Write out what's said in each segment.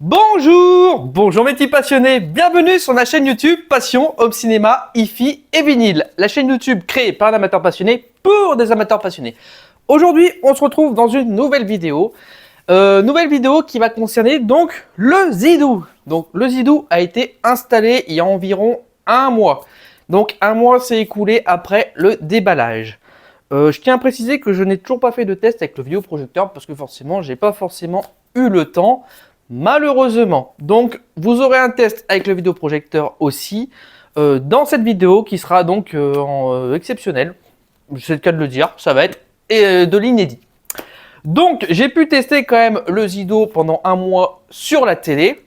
Bonjour mes petits passionnés, bienvenue sur la chaîne YouTube Passion, Home Cinéma, Hi-Fi et Vinyle. La chaîne YouTube créée par un amateur passionné pour des amateurs passionnés. Aujourd'hui, on se retrouve dans une nouvelle vidéo. Qui va concerner donc le Zidou. Donc le Zidou a été installé il y a environ un mois. Donc un mois s'est écoulé après le déballage. Je tiens à préciser que je n'ai toujours pas fait de test avec le vidéoprojecteur parce que forcément, j'ai pas forcément eu le temps. Malheureusement, donc vous aurez un test avec le vidéoprojecteur aussi dans cette vidéo qui sera donc exceptionnelle. C'est le cas de le dire, ça va être de l'inédit. Donc j'ai pu tester quand même le Zidou pendant un mois sur la télé.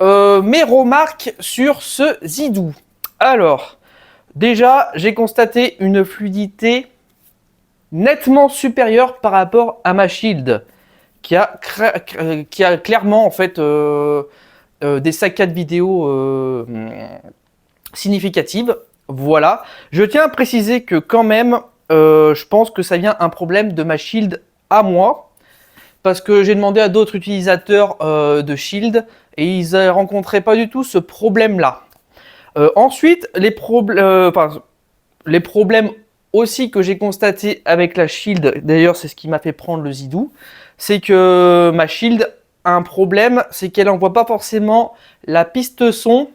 Mes remarques sur ce Zidou. Alors, déjà j'ai constaté une fluidité nettement supérieure par rapport à ma Shield qui a clairement en fait des saccades vidéo significatives. Voilà. Je tiens à préciser que quand même, je pense que ça vient un problème de ma Shield à moi, parce que j'ai demandé à d'autres utilisateurs de Shield et ils ne rencontraient pas du tout ce problème-là. Ensuite, les problèmes aussi que j'ai constaté avec la Shield, d'ailleurs c'est ce qui m'a fait prendre le Zidou, c'est que ma Shield a un problème, c'est qu'elle n'envoie pas forcément la piste son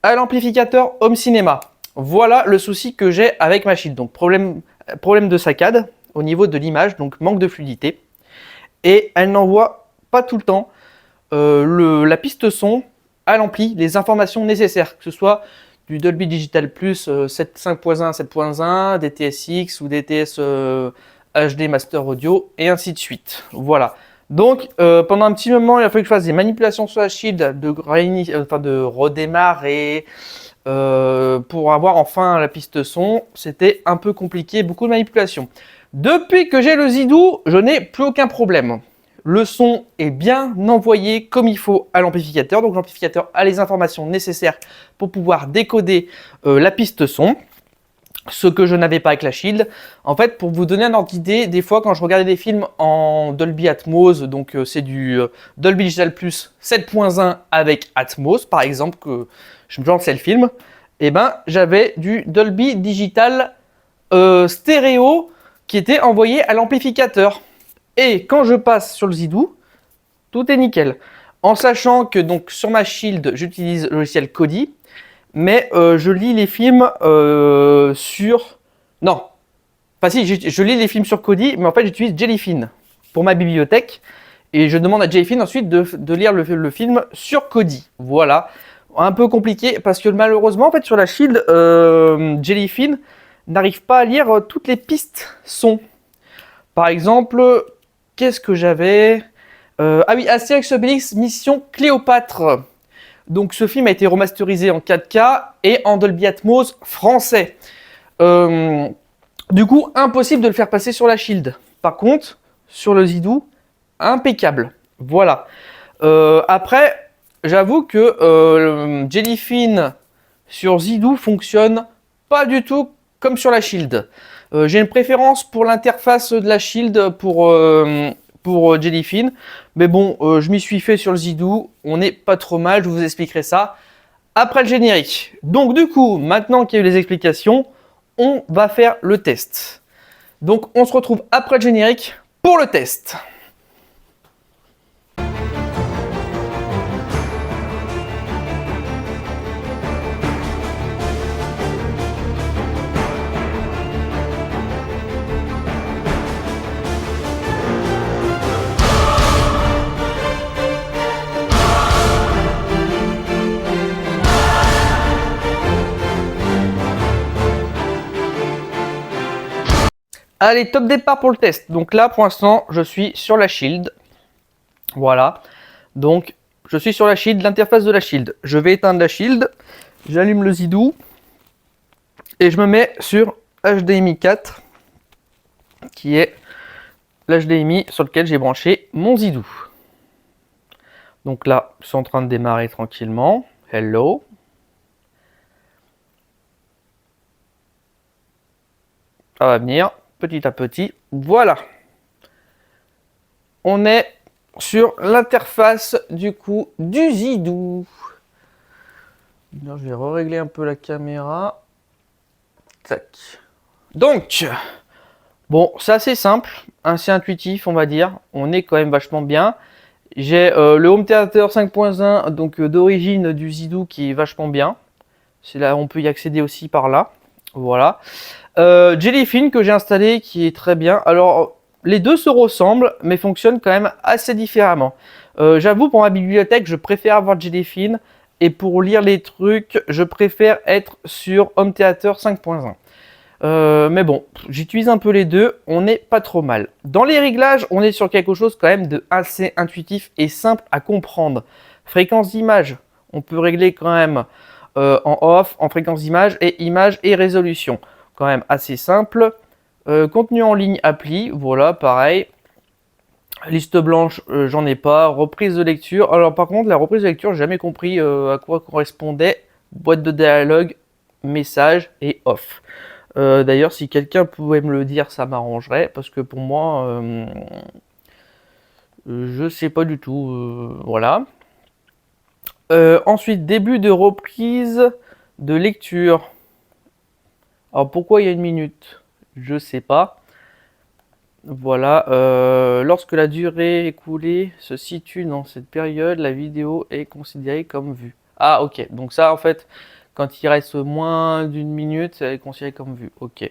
à l'amplificateur Home Cinéma. Voilà le souci que j'ai avec ma Shield. Donc problème de saccade au niveau de l'image, donc manque de fluidité. Et elle n'envoie pas tout le temps la piste son à l'ampli, les informations nécessaires, que ce soit du Dolby Digital Plus 5.1, 7.1, des TSX ou des TS HD Master Audio et ainsi de suite. Voilà. Donc pendant un petit moment, il a fallu que je fasse des manipulations sur la Shield, de redémarrer pour avoir enfin la piste son. C'était un peu compliqué, beaucoup de manipulations. Depuis que j'ai le Zidou, je n'ai plus aucun problème. Le son est bien envoyé comme il faut à l'amplificateur. Donc l'amplificateur a les informations nécessaires pour pouvoir décoder la piste son. Ce que je n'avais pas avec la Shield. En fait, pour vous donner un ordre d'idée, des fois quand je regardais des films en Dolby Atmos, donc c'est du Dolby Digital Plus 7.1 avec Atmos, par exemple, que je me lançais le film, et ben j'avais du Dolby Digital stéréo qui était envoyé à l'amplificateur. Et quand je passe sur le Zidou, tout est nickel. En sachant que donc sur ma Shield, j'utilise le logiciel Kodi, mais je lis les films sur... Non, enfin si, je lis les films sur Kodi, mais en fait j'utilise Jellyfin pour ma bibliothèque, et je demande à Jellyfin ensuite de lire le film sur Kodi. Voilà, un peu compliqué, parce que malheureusement, en fait, sur la Shield, Jellyfin n'arrive pas à lire toutes les pistes son. Par exemple, qu'est-ce que j'avais ah oui, Astérix Obélix Mission Cléopâtre. Donc ce film a été remasterisé en 4K et en Dolby Atmos français. Du coup, impossible de le faire passer sur la Shield. Par contre, sur le Zidou, impeccable. Voilà. Après, j'avoue que Jellyfin sur Zidou fonctionne pas du tout comme sur la Shield. J'ai une préférence pour l'interface de la Shield pour Jellyfin. Mais bon, je m'y suis fait sur le Zidou. On n'est pas trop mal, je vous expliquerai ça après le générique. Donc du coup, maintenant qu'il y a eu les explications, on va faire le test. Donc on se retrouve après le générique pour le test. Allez, top départ pour le test. Donc là, pour l'instant, je suis sur la Shield. Voilà. Donc, je suis sur la Shield, l'interface de la Shield. Je vais éteindre la Shield. J'allume le Zidou. Et je me mets sur HDMI 4, qui est l'HDMI sur lequel j'ai branché mon Zidou. Donc là, c'est en train de démarrer tranquillement. Hello. Ça va venir petit à petit. Voilà. On est sur l'interface du coup du Zidou. Alors, je vais régler un peu la caméra. Tac. Donc, bon, c'est assez simple, assez intuitif, on va dire. On est quand même vachement bien. J'ai le Home Theater 5.1, donc d'origine du Zidou, qui est vachement bien. C'est là, on peut y accéder aussi par là. Voilà. Jellyfin que j'ai installé, qui est très bien. Alors, les deux se ressemblent, mais fonctionnent quand même assez différemment. J'avoue, pour ma bibliothèque, je préfère avoir Jellyfin. Et pour lire les trucs, je préfère être sur Home Theater 5.1. Mais bon, j'utilise un peu les deux, on n'est pas trop mal. Dans les réglages, on est sur quelque chose quand même de assez intuitif et simple à comprendre. Fréquence d'image, on peut régler quand même en off, en fréquence d'image et résolution. Quand même assez simple. Contenu en ligne appli, voilà, pareil. Liste blanche, j'en ai pas. Reprise de lecture. Alors par contre, la reprise de lecture, j'ai jamais compris à quoi correspondait. Boîte de dialogue, message et off. D'ailleurs, si quelqu'un pouvait me le dire, ça m'arrangerait. Parce que pour moi, je sais pas du tout. Voilà. Ensuite, début de reprise de lecture. Alors pourquoi il y a une minute? Je sais pas. Voilà, lorsque la durée écoulée se situe dans cette période, la vidéo est considérée comme vue. Ah ok, donc ça en fait, quand il reste moins d'une minute, elle est considérée comme vue. Ok,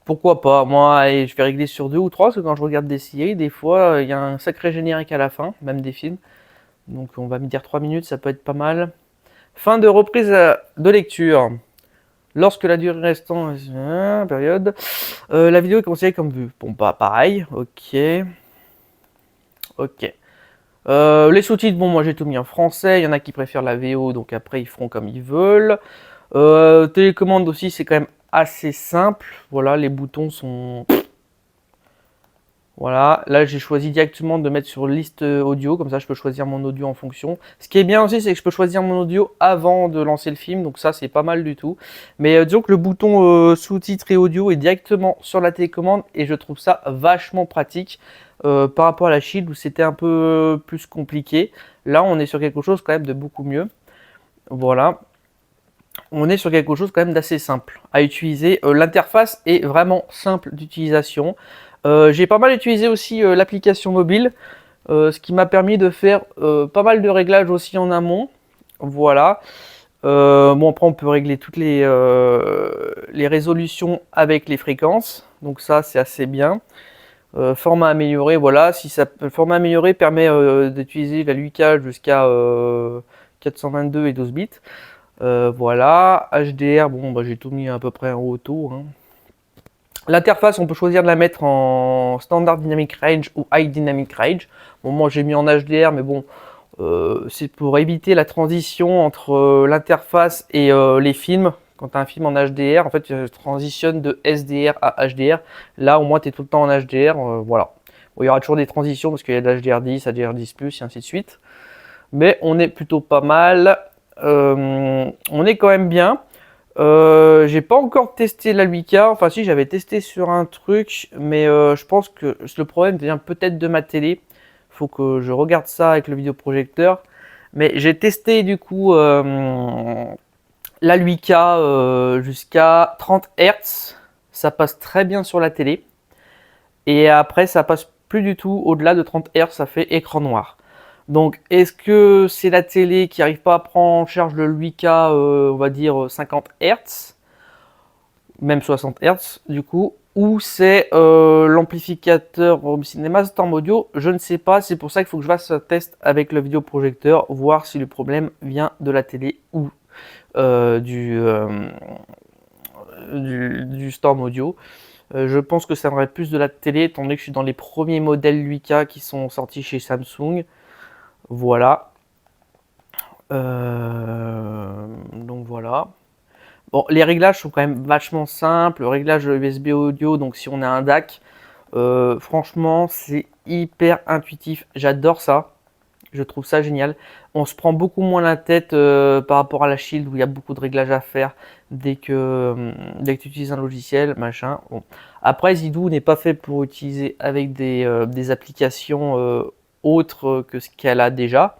pourquoi pas, moi allez, je vais régler sur 2 ou 3, parce que quand je regarde des séries, des fois il y a un sacré générique à la fin, même des films. Donc on va me dire 3 minutes, ça peut être pas mal. Fin de reprise de lecture. Lorsque la durée restant, période, la vidéo est considérée comme vue. Bon, bah pareil, ok. Ok. Les sous-titres, bon, moi j'ai tout mis en français. Il y en a qui préfèrent la VO, donc après ils feront comme ils veulent. Télécommande aussi, c'est quand même assez simple. Voilà, les boutons sont. Voilà, là j'ai choisi directement de mettre sur liste audio, comme ça je peux choisir mon audio en fonction. Ce qui est bien aussi, c'est que je peux choisir mon audio avant de lancer le film, donc ça c'est pas mal du tout. Mais disons que le bouton sous-titres et audio est directement sur la télécommande et je trouve ça vachement pratique par rapport à la Shield où c'était un peu plus compliqué. Là on est sur quelque chose quand même de beaucoup mieux. Voilà. On est sur quelque chose quand même d'assez simple à utiliser. L'interface est vraiment simple d'utilisation. J'ai pas mal utilisé aussi l'application mobile, ce qui m'a permis de faire pas mal de réglages aussi en amont. Voilà. Bon, après, on peut régler toutes les résolutions avec les fréquences. Donc ça, c'est assez bien. Format amélioré, voilà. Si ça, le format amélioré permet d'utiliser la 8K jusqu'à 422 et 12 bits. Voilà. HDR, bon, bah, j'ai tout mis à peu près en auto, hein. L'interface, on peut choisir de la mettre en standard dynamic range ou high dynamic range. Bon, moi j'ai mis en HDR, mais bon, c'est pour éviter la transition entre l'interface et les films. Quand tu as un film en HDR, en fait, tu transitionnes de SDR à HDR. Là, au moins, tu es tout le temps en HDR. Voilà. Bon, il y aura toujours des transitions parce qu'il y a de l'HDR10, HDR10+, et ainsi de suite. Mais on est plutôt pas mal. On est quand même bien. J'ai pas encore testé la 8K, enfin si j'avais testé sur un truc, mais je pense que le problème vient peut-être de ma télé. Faut que je regarde ça avec le vidéoprojecteur. Mais j'ai testé du coup la 8K jusqu'à 30 Hz. Ça passe très bien sur la télé. Et après ça passe plus du tout au-delà de 30 Hz, ça fait écran noir. Donc, est-ce que c'est la télé qui n'arrive pas à prendre en charge le 8K, on va dire 50 Hz, même 60 Hz du coup, ou c'est l'amplificateur Home Cinema Storm Audio? Je ne sais pas, c'est pour ça qu'il faut que je fasse un test avec le vidéoprojecteur, voir si le problème vient de la télé ou du Storm Audio. Je pense que ça viendrait plus de la télé, étant donné que je suis dans les premiers modèles 8K qui sont sortis chez Samsung. Voilà. Donc voilà. Bon, les réglages sont quand même vachement simples. Le réglage USB audio, donc si on a un DAC, franchement, c'est hyper intuitif. J'adore ça. Je trouve ça génial. On se prend beaucoup moins la tête par rapport à la Shield où il y a beaucoup de réglages à faire dès que tu utilises un logiciel, machin. Bon. Après, Zidou n'est pas fait pour utiliser avec des applications autre que ce qu'elle a déjà.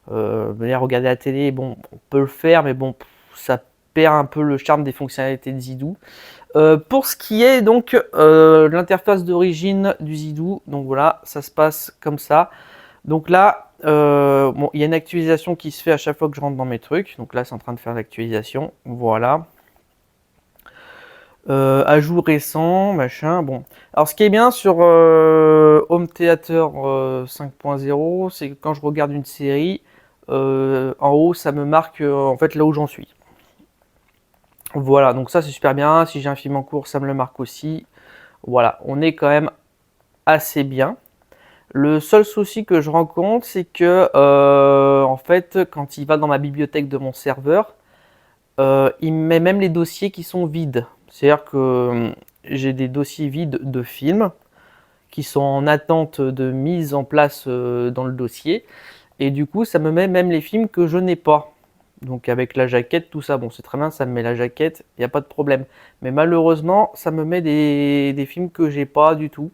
Venir regarder la télé, bon, on peut le faire, mais bon, ça perd un peu le charme des fonctionnalités de Zidou. Pour ce qui est donc l'interface d'origine du Zidou, donc voilà, ça se passe comme ça. Donc là, bon, il y a une actualisation qui se fait à chaque fois que je rentre dans mes trucs. Donc là, c'est en train de faire l'actualisation. Voilà. Ajout récent, machin. Bon. Alors, ce qui est bien sur Home Theater 5.0, c'est que quand je regarde une série, en haut, ça me marque en fait là où j'en suis. Voilà, donc ça c'est super bien. Si j'ai un film en cours, ça me le marque aussi. Voilà, on est quand même assez bien. Le seul souci que je rencontre, c'est que en fait, quand il va dans ma bibliothèque de mon serveur, il met même les dossiers qui sont vides. C'est-à-dire que j'ai des dossiers vides de films qui sont en attente de mise en place dans le dossier. Et du coup, ça me met même les films que je n'ai pas. Donc avec la jaquette, tout ça, bon c'est très bien, ça me met la jaquette, il n'y a pas de problème. Mais malheureusement, ça me met des films que j'ai pas du tout.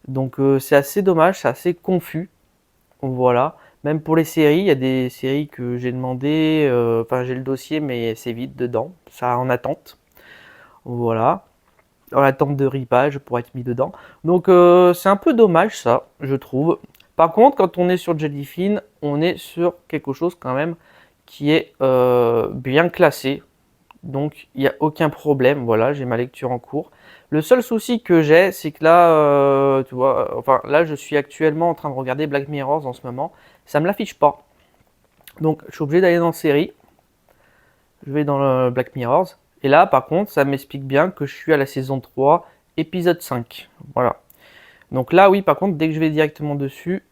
Donc c'est assez dommage, c'est assez confus. Voilà. Même pour les séries, il y a des séries que j'ai demandé, enfin j'ai le dossier mais c'est vide dedans, ça en attente. Voilà. En attente de ripage pour être mis dedans. Donc c'est un peu dommage ça, je trouve. Par contre, quand on est sur Jellyfin, on est sur quelque chose quand même qui est bien classé. Donc il n'y a aucun problème. Voilà, j'ai ma lecture en cours. Le seul souci que j'ai, c'est que là, tu vois, enfin là, je suis actuellement en train de regarder Black Mirror en ce moment. Ça me l'affiche pas. Donc je suis obligé d'aller dans série. Je vais dans le Black Mirror. Et là, par contre, ça m'explique bien que je suis à la saison 3, épisode 5. Voilà. Donc là, oui, par contre, dès que je vais directement dessus,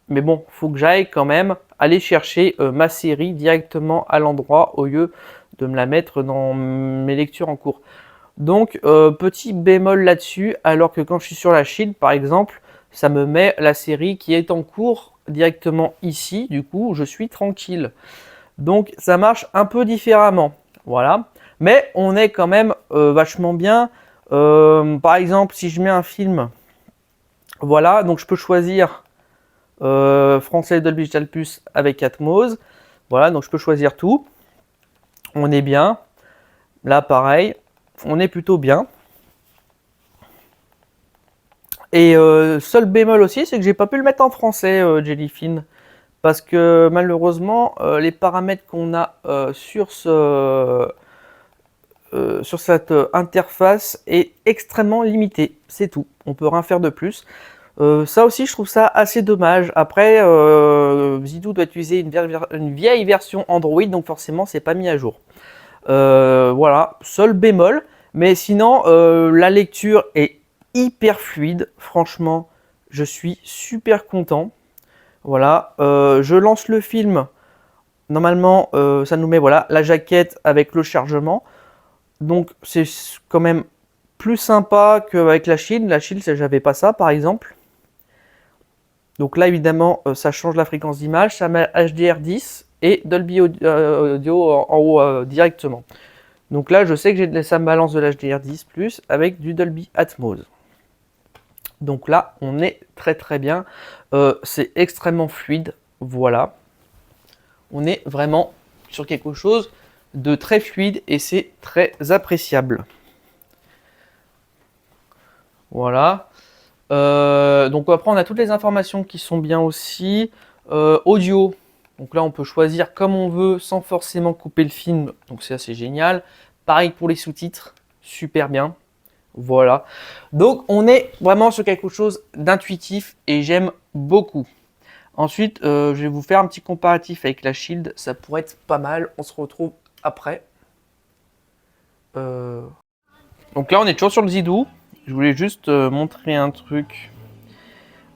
mais bon, faut que j'aille quand même aller chercher ma série directement à l'endroit au lieu de me la mettre dans mes lectures en cours. Donc, petit bémol là-dessus, alors que quand je suis sur la Shield, par exemple, ça me met la série qui est en cours directement ici, du coup, je suis tranquille. Donc, ça marche un peu différemment, voilà. Mais on est quand même vachement bien. Par exemple, si je mets un film, voilà, donc je peux choisir français Dolby Digital Plus avec Atmos. Voilà, donc je peux choisir tout. On est bien. Là, pareil, on est plutôt bien. Et seul bémol aussi, c'est que j'ai pas pu le mettre en français, Jellyfin. Parce que malheureusement, les paramètres qu'on a sur cette interface est extrêmement limité. C'est tout. On peut rien faire de plus. Ça aussi, je trouve ça assez dommage. Après, Zidou doit utiliser une vieille version Android, donc forcément, c'est pas mis à jour. Voilà, seul bémol. Mais sinon, la lecture est hyper fluide. Franchement, je suis super content. Voilà, je lance le film. Normalement, ça nous met voilà la jaquette avec le chargement. Donc, c'est quand même plus sympa qu'avec la Shield. La Shield, j'avais pas ça, par exemple. Donc là, évidemment, ça change la fréquence d'image, ça met HDR10 et Dolby Audio en haut directement. Donc là, je sais que ça me balance de l'HDR10 plus avec du Dolby Atmos. Donc là, on est très très bien. C'est extrêmement fluide. Voilà. On est vraiment sur quelque chose de très fluide et c'est très appréciable. Voilà. Donc après on a toutes les informations qui sont bien aussi. Audio, donc là on peut choisir comme on veut sans forcément couper le film, donc c'est assez génial. Pareil pour les sous-titres, super bien. Voilà. Donc on est vraiment sur quelque chose d'intuitif et j'aime beaucoup. Ensuite, je vais vous faire un petit comparatif avec la Shield, ça pourrait être pas mal. On se retrouve après. Donc là on est toujours sur le Zidou. Je voulais juste montrer un truc.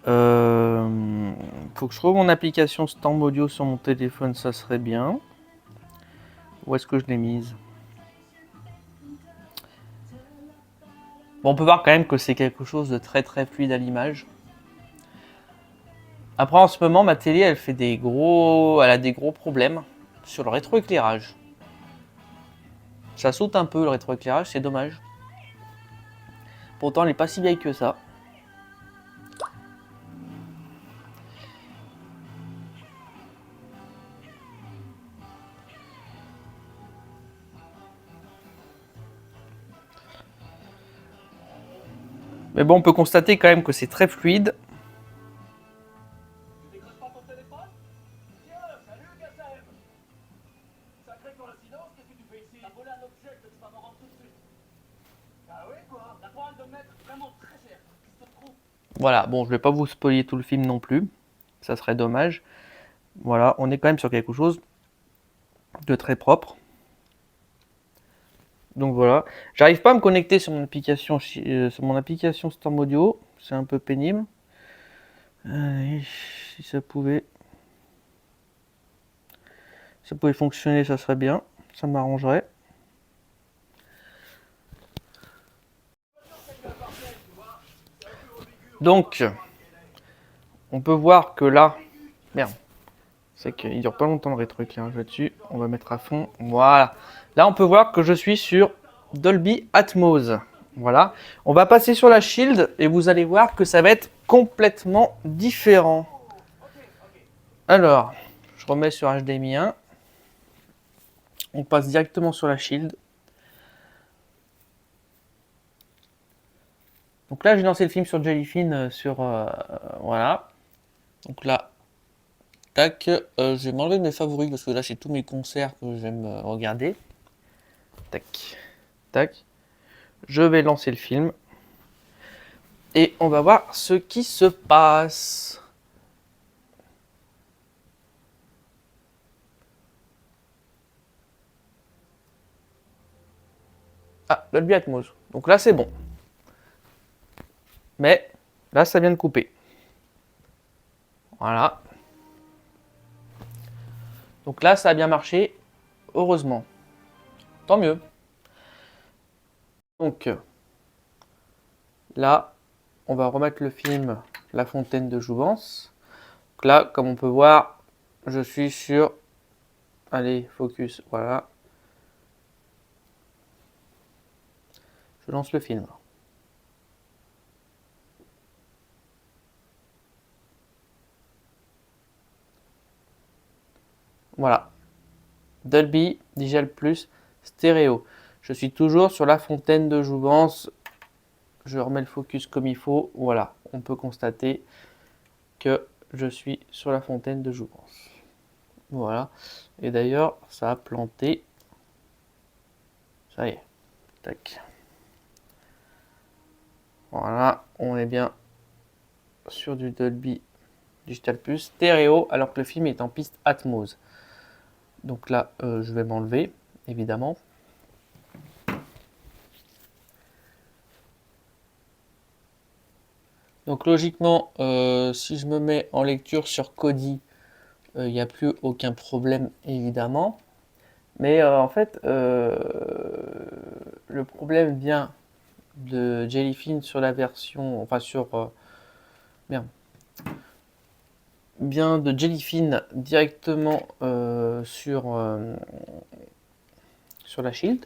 Faut que je trouve mon application Stamp Audio sur mon téléphone, ça serait bien. Où est-ce que je l'ai mise? Bon, on peut voir quand même que c'est quelque chose de très très fluide à l'image. Après, en ce moment, ma télé, elle a des gros problèmes sur le rétroéclairage. Ça saute un peu le rétroéclairage, c'est dommage. Pourtant, elle n'est pas si vieille que ça. Mais bon, on peut constater quand même que c'est très fluide. Voilà, bon, je vais pas vous spoiler tout le film non plus. Ça serait dommage. Voilà, on est quand même sur quelque chose de très propre. Donc voilà, j'arrive pas à me connecter sur mon application Storm Audio, c'est un peu pénible. Si ça pouvait fonctionner, ça serait bien, ça m'arrangerait. Donc, on peut voir que là, merde, c'est qu'il dure pas longtemps le truc là, je vais dessus, on va mettre à fond, voilà. Là, on peut voir que je suis sur Dolby Atmos. Voilà, on va passer sur la Shield et vous allez voir que ça va être complètement différent. Alors, je remets sur HDMI 1. On passe directement sur la Shield. Donc là, j'ai lancé le film sur Jellyfin voilà. Donc là, tac, je vais m'enlever de mes favoris parce que là, c'est tous mes concerts que j'aime regarder. Tac, tac. Je vais lancer le film. Et on va voir ce qui se passe. Ah, Dolby Atmos. Donc là, c'est bon. Mais là, ça vient de couper. Voilà. Donc là, ça a bien marché. Heureusement. Tant mieux. Donc là, on va remettre le film La Fontaine de Jouvence. Donc là, comme on peut voir, je suis sur... Allez, focus, voilà. Je lance le film. Voilà. Dolby Digital Plus stéréo. Je suis toujours sur La Fontaine de Jouvence. Je remets le focus comme il faut. Voilà, on peut constater que je suis sur La Fontaine de Jouvence. Voilà. Et d'ailleurs, ça a planté. Ça y est. Tac. Voilà, on est bien sur du Dolby Digital Plus stéréo alors que le film est en piste Atmos. Donc là, je vais m'enlever, évidemment. Donc logiquement, si je me mets en lecture sur Kodi, il n'y a plus aucun problème, évidemment. Mais en fait, le problème vient de Jellyfin sur la version... Enfin, sur... merde. Vient de Jellyfin directement sur la Shield.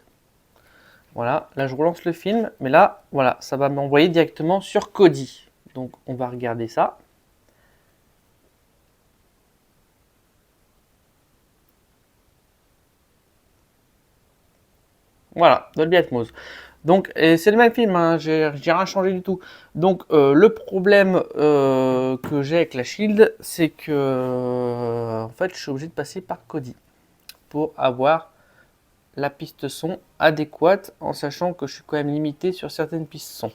Voilà, là je relance le film, mais là, voilà, ça va m'envoyer directement sur Kodi. Donc on va regarder ça. Voilà, Dolby Atmos. Donc c'est le même film, hein, j'ai rien changé du tout. Donc le problème que j'ai avec la Shield, c'est que en fait je suis obligé de passer par Kodi pour avoir la piste son adéquate, en sachant que je suis quand même limité sur certaines pistes son.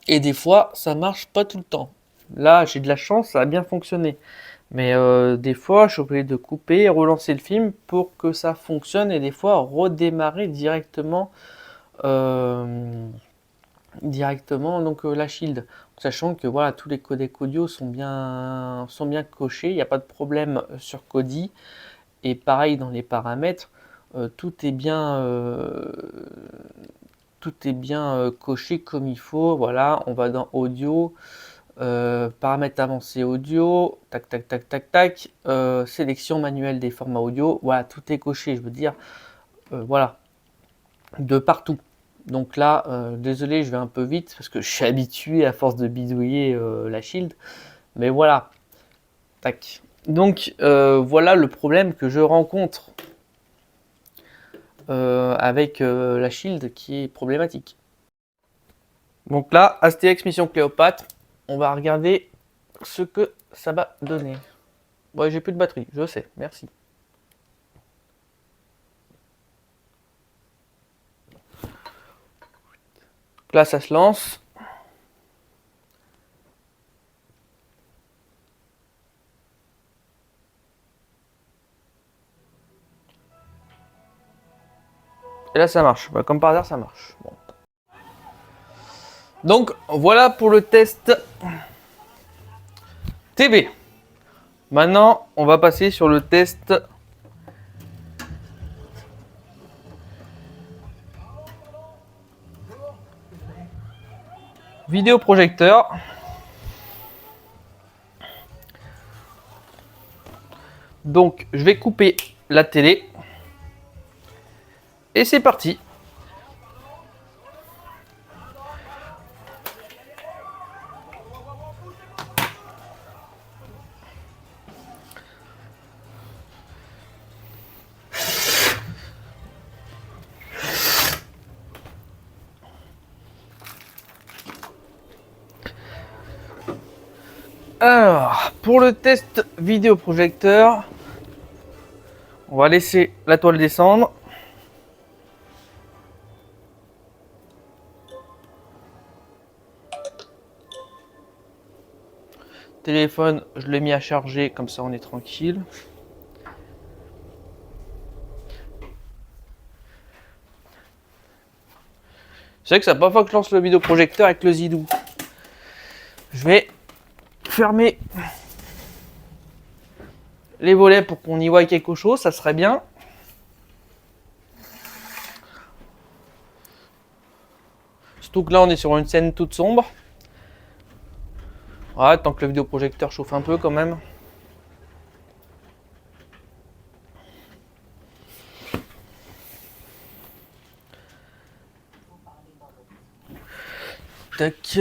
Et des fois, ça marche pas tout le temps. Là, j'ai de la chance, ça a bien fonctionné. Mais des fois, je suis obligé de couper, relancer le film pour que ça fonctionne et des fois redémarrer directement, donc la Shield, sachant que voilà, tous les codecs audio sont bien cochés, il n'y a pas de problème sur Kodi. Et pareil dans les paramètres, tout est bien coché comme il faut. Voilà, on va dans audio, paramètres avancés audio, tac tac tac tac tac, sélection manuelle des formats audio. Voilà, tout est coché, je veux dire, voilà, de partout. Donc là, désolé, je vais un peu vite parce que je suis habitué à force de bidouiller la Shield, mais voilà, tac. Donc voilà le problème que je rencontre avec la shield qui est problématique. Donc là, Astérix Mission Cléopâtre, on va regarder ce que ça va donner. Ouais, j'ai plus de batterie, je sais, merci. Là, ça se lance. Et là, ça marche. Bah, comme par hasard, ça marche. Bon. Donc, voilà pour le test TB. Maintenant, on va passer sur le test vidéoprojecteur. Donc, je vais couper la télé. Et c'est parti. Alors, pour le test vidéoprojecteur, on va laisser la toile descendre. Téléphone, je l'ai mis à charger, comme ça on est tranquille. C'est vrai que c'est la première fois que je lance le vidéoprojecteur avec le Zidou. Je vais fermer les volets pour qu'on y voit quelque chose, ça serait bien. Surtout que là on est sur une scène toute sombre. Ouais, tant que le vidéoprojecteur chauffe un peu quand même. Tac.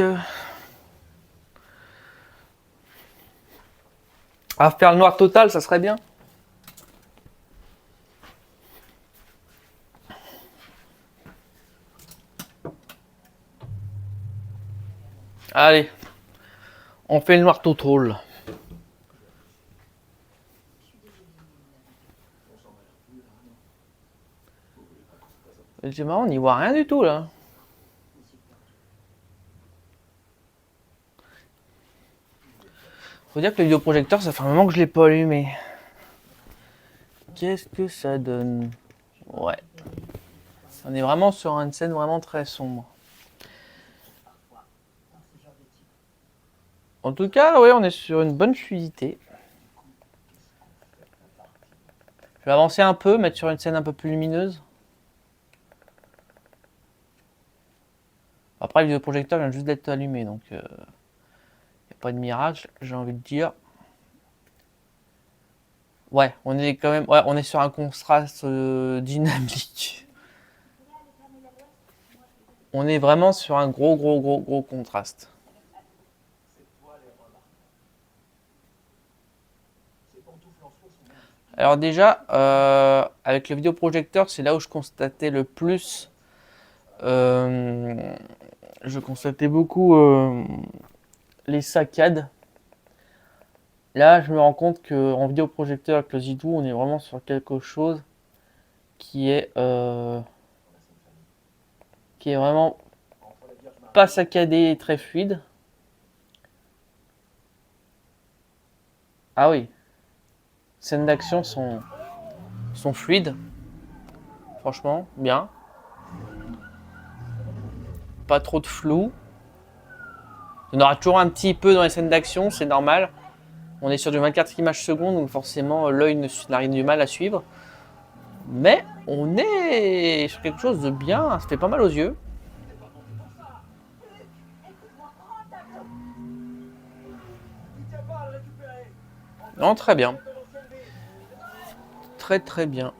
À faire le noir total, ça serait bien. Allez, on fait le noir total. C'est marrant, on n'y voit rien du tout là. Faut dire que le vidéoprojecteur, ça fait un moment que je l'ai pas allumé. Qu'est-ce que ça donne? Ouais. On est vraiment sur une scène vraiment très sombre. En tout cas, ouais, on est sur une bonne fluidité. Je vais avancer un peu, mettre sur une scène un peu plus lumineuse. Après, le vidéoprojecteur vient juste d'être allumé, donc il n'y a pas de miracle, j'ai envie de dire. Ouais, on est quand même, ouais, on est sur un contraste dynamique. On est vraiment sur un gros contraste. Alors déjà, avec le vidéoprojecteur, c'est là où je constatais le plus. Je constatais beaucoup les saccades. Là, je me rends compte qu'en vidéoprojecteur avec le Zidou, on est vraiment sur quelque chose qui est vraiment pas saccadé et très fluide. Ah oui, scènes d'action sont fluides. Franchement, bien. Pas trop de flou. Il y en aura toujours un petit peu dans les scènes d'action, c'est normal. On est sur du 24 images secondes, donc forcément l'œil n'a du mal à suivre. Mais on est sur quelque chose de bien, ça fait pas mal aux yeux. Non, très bien. Très bien.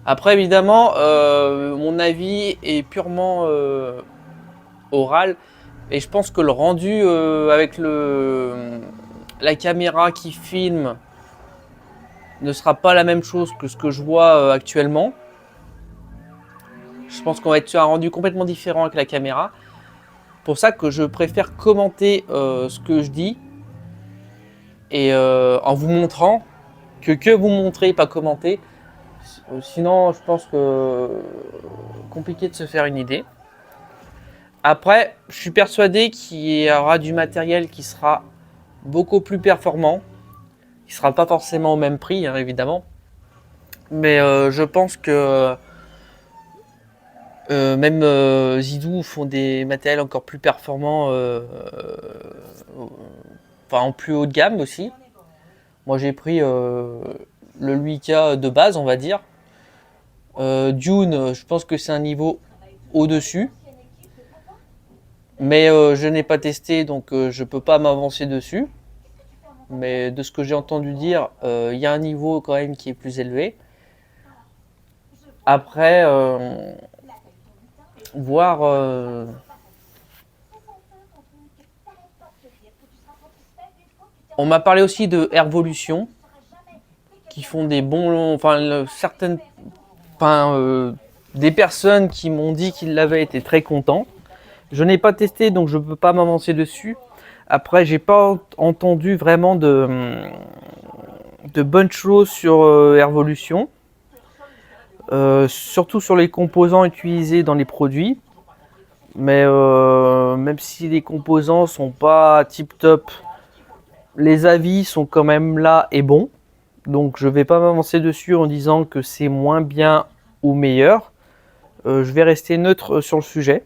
Après, évidemment, mon avis est purement oral. Et je pense que le rendu avec la caméra qui filme ne sera pas la même chose que ce que je vois actuellement. Je pense qu'on va être sur un rendu complètement différent avec la caméra. Pour ça que je préfère commenter ce que je dis et en vous montrant que vous montrer et pas commenter. Sinon, je pense que compliqué de se faire une idée. Après, je suis persuadé qu'il y aura du matériel qui sera beaucoup plus performant, qui sera pas forcément au même prix, hein, évidemment. Mais je pense que même Zidou font des matériels encore plus performants, enfin en plus haut de gamme aussi. Moi j'ai pris le 8K de base, on va dire. Dune, je pense que c'est un niveau au-dessus. Mais je n'ai pas testé, donc je peux pas m'avancer dessus. Mais de ce que j'ai entendu dire, il y a un niveau quand même qui est plus élevé. Après, voir... on m'a parlé aussi de Airvolution, qui font des bons... Enfin, certaines... Enfin, des personnes qui m'ont dit qu'ils l'avaient été très contents. Je n'ai pas testé, donc je ne peux pas m'avancer dessus. Après, j'ai pas entendu vraiment de bonnes choses sur Airvolution. Surtout sur les composants utilisés dans les produits. Mais même si les composants sont pas tip top, les avis sont quand même là et bons. Donc je vais pas m'avancer dessus en disant que c'est moins bien ou meilleur. Je vais rester neutre sur le sujet.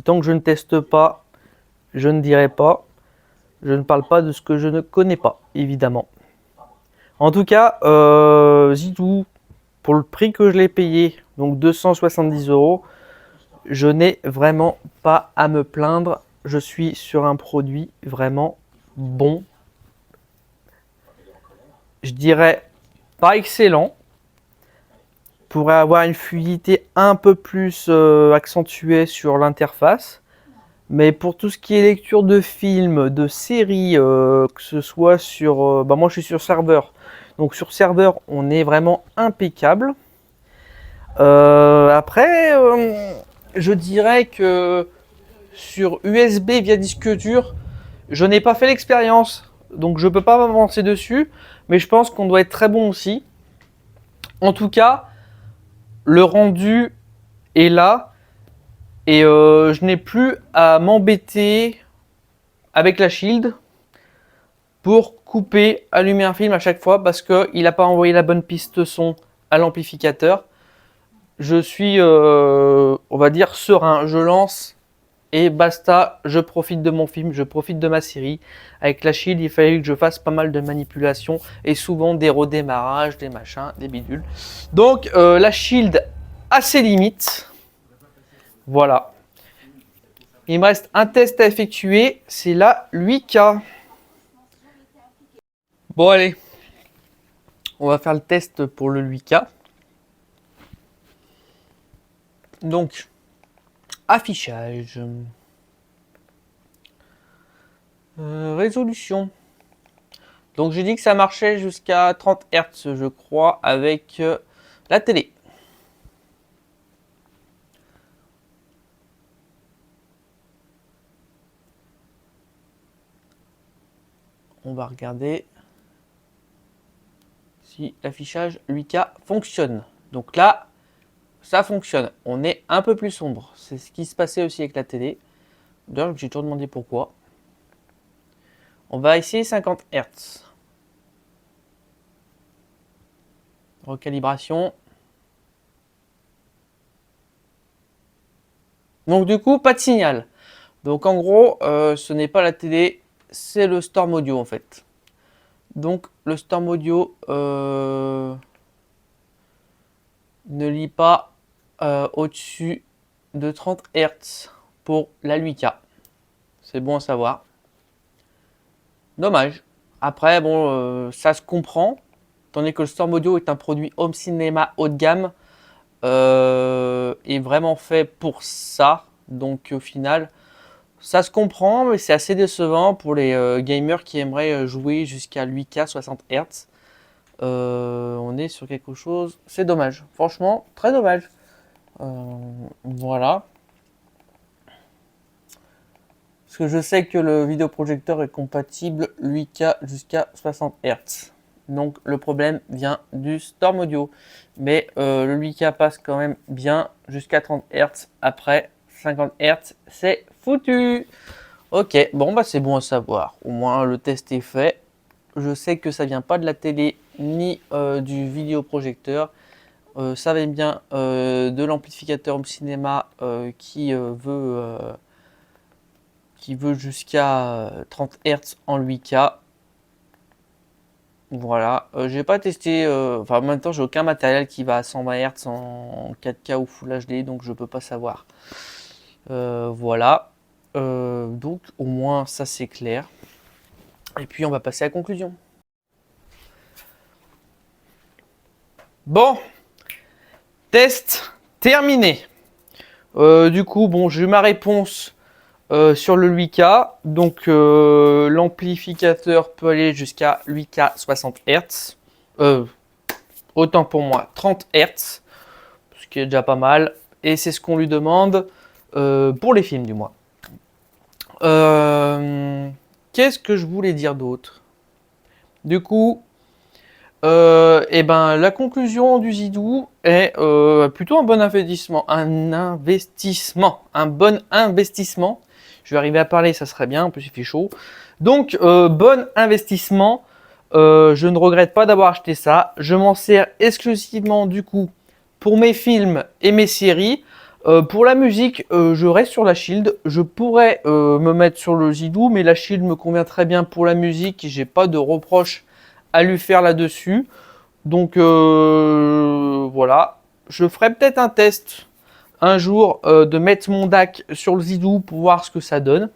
Tant que je ne teste pas, je ne dirai pas. Je ne parle pas de ce que je ne connais pas, évidemment. En tout cas, Zidou, pour le prix que je l'ai payé, donc 270 €, je n'ai vraiment pas à me plaindre. Je suis sur un produit vraiment bon. Je dirais pas excellent. Pourrait avoir une fluidité un peu plus accentuée sur l'interface. Mais pour tout ce qui est lecture de films, de séries, que ce soit sur... moi je suis sur serveur. Donc sur serveur, on est vraiment impeccable. Après, je dirais que sur USB via disque dur, je n'ai pas fait l'expérience. Donc je ne peux pas m'avancer dessus. Mais je pense qu'on doit être très bon aussi. En tout cas, le rendu est là. Et je n'ai plus à m'embêter avec la Shield pour couper, allumer un film à chaque fois parce qu'il n'a pas envoyé la bonne piste son à l'amplificateur. Je suis, on va dire, serein. Je lance et basta, je profite de mon film, je profite de ma série. Avec la Shield, il fallait que je fasse pas mal de manipulations et souvent des redémarrages, des machins, des bidules. Donc la Shield a ses limites. Voilà. Il me reste un test à effectuer, c'est la 8K. Bon allez, on va faire le test pour le 8K. Donc, affichage. Résolution. Donc j'ai dit que ça marchait jusqu'à 30 Hz, je crois, avec la télé. On va regarder si l'affichage 8K fonctionne. Donc là, ça fonctionne. On est un peu plus sombre. C'est ce qui se passait aussi avec la télé. D'ailleurs, je me suis toujours demandé pourquoi. On va essayer 50 Hz. Recalibration. Donc du coup, pas de signal. Donc en gros, ce n'est pas la télé, c'est le Storm Audio en fait. Donc le Storm Audio ne lit pas au-dessus de 30 Hz pour la 8K. C'est bon à savoir. Dommage. Après, bon, ça se comprend. Tandis que le Storm Audio est un produit home cinéma haut de gamme. Est vraiment fait pour ça. Donc au final, Ça se comprend, mais c'est assez décevant pour les gamers qui aimeraient jouer jusqu'à 8K 60 Hz. On est sur quelque chose, c'est dommage, franchement, très dommage. Voilà. Parce que je sais que le vidéoprojecteur est compatible 8K jusqu'à 60 Hz. Donc le problème vient du Storm Audio. Mais le 8K passe quand même bien jusqu'à 30 Hz. Après 50 Hz, c'est foutu. Ok, bon bah c'est bon à savoir. Au moins le test est fait. Je sais que ça vient pas de la télé ni du vidéoprojecteur. Ça vient bien de l'amplificateur home cinéma qui veut jusqu'à 30 Hz en 8K. Voilà, j'ai pas testé, enfin en même temps j'ai aucun matériel qui va à 120 Hz en 4K ou Full HD, donc je peux pas savoir. Voilà, donc au moins ça c'est clair. Et puis on va passer à la conclusion. Bon, test terminé. Du coup, bon, j'ai eu ma réponse sur le 8K. Donc, l'amplificateur peut aller jusqu'à 8K 60 Hz. Autant pour moi, 30 Hz, ce qui est déjà pas mal. Et c'est ce qu'on lui demande pour les films, du moins. Qu'est-ce que je voulais dire d'autre? Du coup, et ben, la conclusion du Zidou est plutôt un bon investissement. Un bon investissement. Je vais arriver à parler, ça serait bien, en plus il fait chaud. Donc, bon investissement. Je ne regrette pas d'avoir acheté ça. Je m'en sers exclusivement du coup pour mes films et mes séries. Pour la musique, je reste sur la Shield. Je pourrais me mettre sur le Zidou, mais la Shield me convient très bien pour la musique. J'ai pas de reproches à lui faire là-dessus. Donc voilà. Je ferai peut-être un test un jour de mettre mon DAC sur le Zidou pour voir ce que ça donne.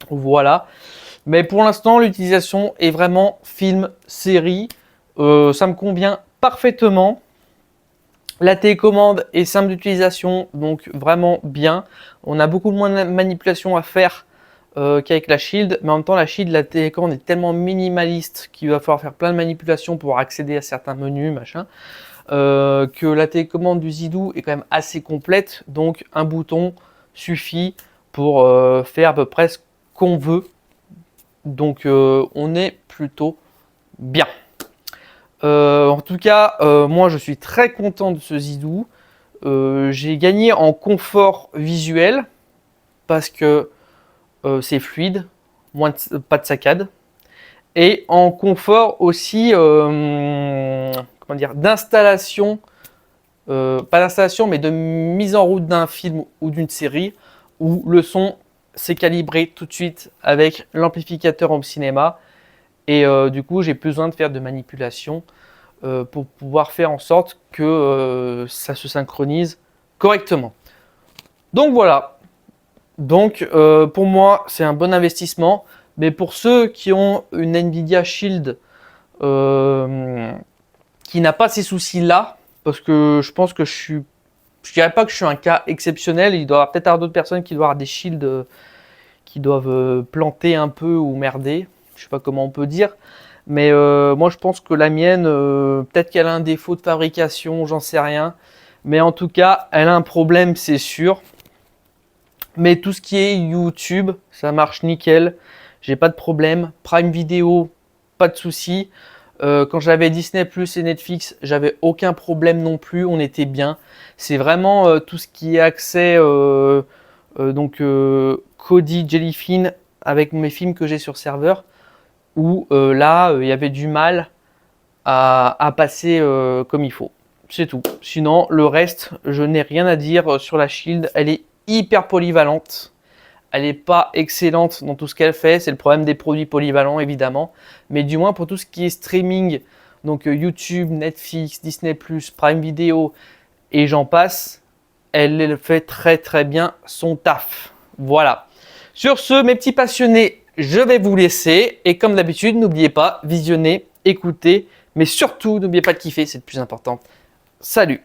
Voilà. Mais pour l'instant, l'utilisation est vraiment film, série. Ça me convient parfaitement. La télécommande est simple d'utilisation, donc vraiment bien. On a beaucoup moins de manipulation à faire qu'avec la Shield. Mais en même temps, la Shield, la télécommande est tellement minimaliste qu'il va falloir faire plein de manipulations pour accéder à certains menus, machin. Que la télécommande du Zidou est quand même assez complète. Donc un bouton suffit pour faire à peu près ce qu'on veut. Donc on est plutôt bien. En tout cas, moi je suis très content de ce Zidou. J'ai gagné en confort visuel parce que c'est fluide, pas de saccade. Et en confort aussi, comment dire, d'installation, pas d'installation, mais de mise en route d'un film ou d'une série où le son c'est calibré tout de suite avec l'amplificateur home cinéma. Et du coup, j'ai besoin de faire de manipulations pour pouvoir faire en sorte que ça se synchronise correctement. Donc voilà. Donc pour moi, c'est un bon investissement. Mais pour ceux qui ont une Nvidia Shield qui n'a pas ces soucis-là, parce que je pense que je dirais pas que je suis un cas exceptionnel. Il doit y avoir peut-être d'autres personnes qui doivent avoir des shields qui doivent planter un peu ou merder. Je sais pas comment on peut dire. Mais moi, je pense que la mienne, peut-être qu'elle a un défaut de fabrication, j'en sais rien. Mais en tout cas, elle a un problème, c'est sûr. Mais tout ce qui est YouTube, ça marche nickel. J'ai pas de problème. Prime Video, pas de souci. Quand j'avais Disney Plus et Netflix, j'avais aucun problème non plus. On était bien. C'est vraiment tout ce qui est accès, donc Kodi, Jellyfin, avec mes films que j'ai sur serveur, où là, il y avait du mal à passer comme il faut. C'est tout. Sinon, le reste, je n'ai rien à dire sur la Shield. Elle est hyper polyvalente. Elle n'est pas excellente dans tout ce qu'elle fait. C'est le problème des produits polyvalents, évidemment. Mais du moins, pour tout ce qui est streaming, donc YouTube, Netflix, Disney+, Prime Video, et j'en passe, elle fait très très bien son taf. Voilà. Sur ce, mes petits passionnés, je vais vous laisser. Et comme d'habitude, n'oubliez pas, visionnez, écoutez, mais surtout, n'oubliez pas de kiffer, c'est le plus important. Salut!